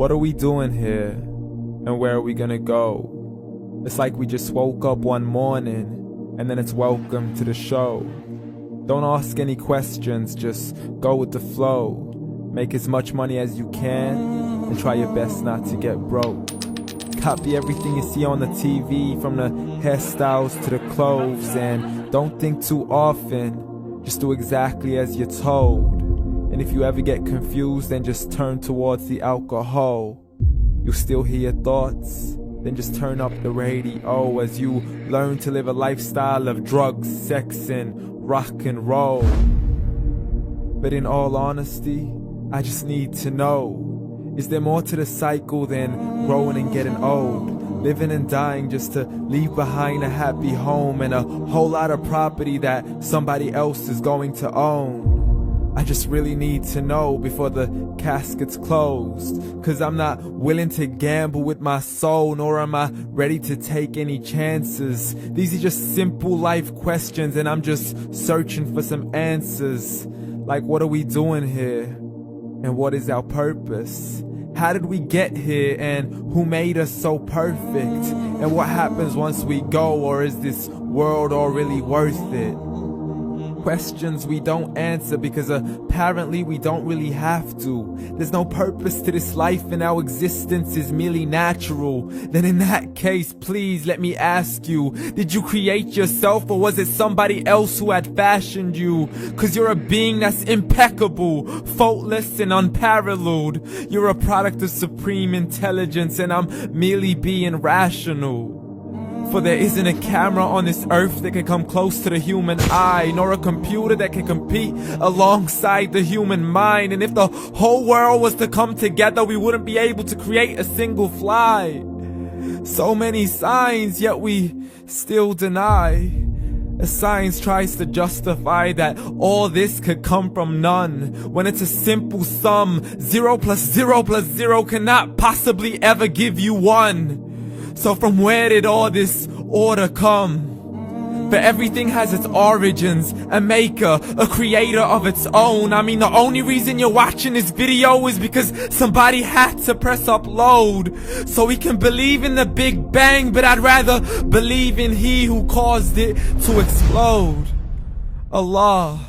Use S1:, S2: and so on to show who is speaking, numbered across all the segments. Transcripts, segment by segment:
S1: What are we doing here? And where are we gonna go? It's like we just woke up one morning, and then it's welcome to the show. Don't ask any questions, just go with the flow. Make as much money as you can, and try your best not to get broke. Copy everything you see on the TV, from the hairstyles to the clothes, and don't think too often, just do exactly as you're told. And if you ever get confused, then just turn towards the alcohol. You'll still hear your thoughts, then just turn up the radio as you learn to live a lifestyle of drugs, sex, and rock and roll. But in all honesty, I just need to know, is there more to the cycle than growing and getting old? Living and dying just to leave behind a happy home and a whole lot of property that somebody else is going to own. I just really need to know before the casket's closed, 'cause I'm not willing to gamble with my soul, nor am I ready to take any chances. These are just simple life questions, and I'm just searching for some answers. Like, what are we doing here? And what is our purpose? How did we get here, and who made us so perfect? And what happens once we go, or is this world all really worth it? Questions we don't answer because apparently we don't really have to. There's no purpose to this life and our existence is merely natural. Then in that case, please let me ask you, did you create yourself, or was it somebody else who had fashioned you? 'Cause you're a being that's impeccable, faultless and unparalleled. You're a product of supreme intelligence, and I'm merely being rational. For there isn't a camera on this earth that can come close to the human eye, nor a computer that can compete alongside the human mind. And if the whole world was to come together, we wouldn't be able to create a single fly. So many signs, yet we still deny. As science tries to justify that all this could come from none, when it's a simple sum. 0 plus 0 plus 0 cannot possibly ever give you 1. So from where did all this order come? For everything has its origins, a maker, a creator of its own. I mean, the only reason you're watching this video is because somebody had to press upload. So we can believe in the Big Bang, but I'd rather believe in He who caused it to explode. Allah,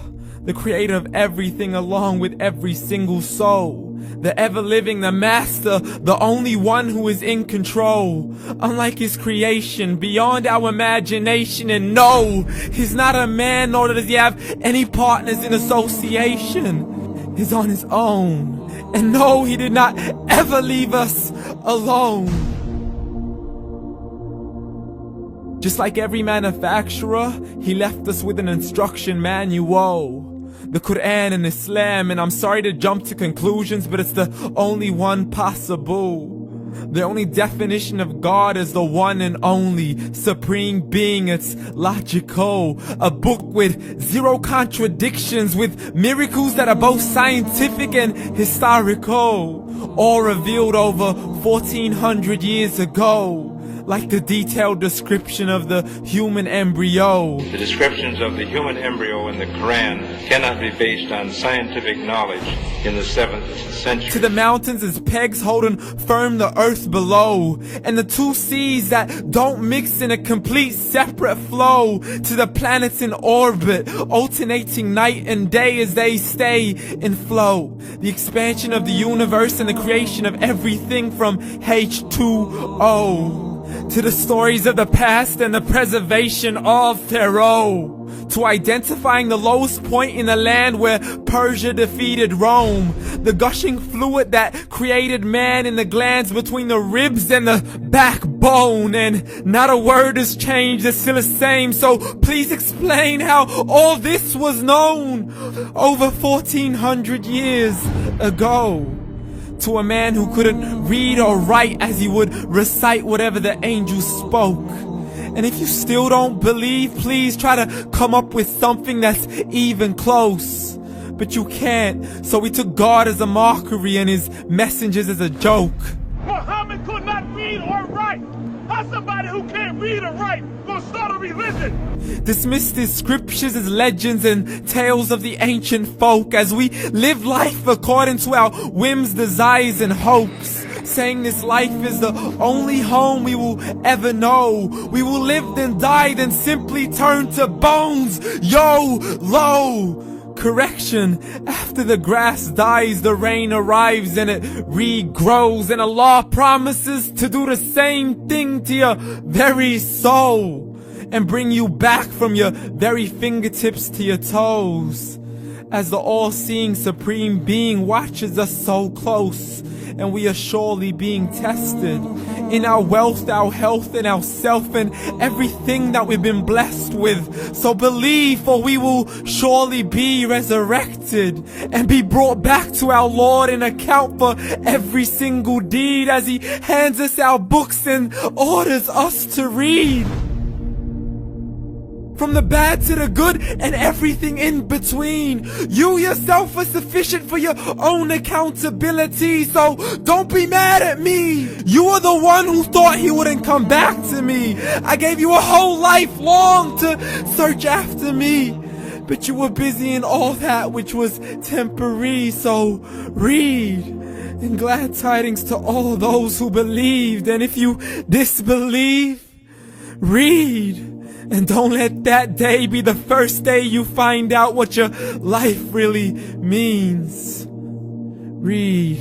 S1: the creator of everything along with every single soul. The ever-living, the master, the only one who is in control. Unlike his creation, beyond our imagination. And no, he's not a man, nor does he have any partners in association. He's on his own. And no, he did not ever leave us alone. Just like every manufacturer, he left us with an instruction manual. The Quran and Islam, and I'm sorry to jump to conclusions, but it's the only one possible. The only definition of God is the one and only supreme being. It's logical, a book with 0 contradictions, with miracles that are both scientific and historical, all revealed over 1400 years ago. Like the detailed description of the human embryo.
S2: The descriptions of the human embryo in the Quran cannot be based on scientific knowledge in the 7th century.
S1: To the mountains as pegs holding firm the earth below, and the 2 seas that don't mix in a complete separate flow. To the planets in orbit, alternating night and day as they stay in flow. The expansion of the universe and the creation of everything from H2O. To the stories of the past and the preservation of Pharaoh. To identifying the lowest point in the land where Persia defeated Rome. The gushing fluid that created man in the glands between the ribs and the backbone. And not a word has changed, it's still the same. So please explain how all this was known over 1400 years ago. To a man who couldn't read or write, as he would recite whatever the angels spoke. And if you still don't believe, please try to come up with something that's even close. But you can't, so we took God as a mockery and his messengers as a joke.
S3: Muhammad could not read or write. How's somebody who can't read or write gonna start a religion?
S1: Dismissed his scriptures as legends and tales of the ancient folk, as we live life according to our whims, desires, and hopes. saying this life is the only home we will ever know. We will live then die, then simply turn to bones. YOLO! Correction, after the grass dies, the rain arrives and it regrows, and Allah promises to do the same thing to your very soul and bring you back from your very fingertips to your toes, as the all-seeing supreme being watches us so close, and we are surely being tested in our wealth, our health, and our self, and everything that we've been blessed with. So believe, for we will surely be resurrected and be brought back to our Lord and account for every single deed, as He hands us our books and orders us to read. From the bad to the good and everything in between. You yourself are sufficient for your own accountability, so don't be mad at me. You are the one who thought He wouldn't come back to me. I gave you a whole life long to search after me, but you were busy in all that which was temporary. So read, and glad tidings to all those who believed. And if you disbelieve, read. And don't let that day be the first day you find out what your life really means. Read.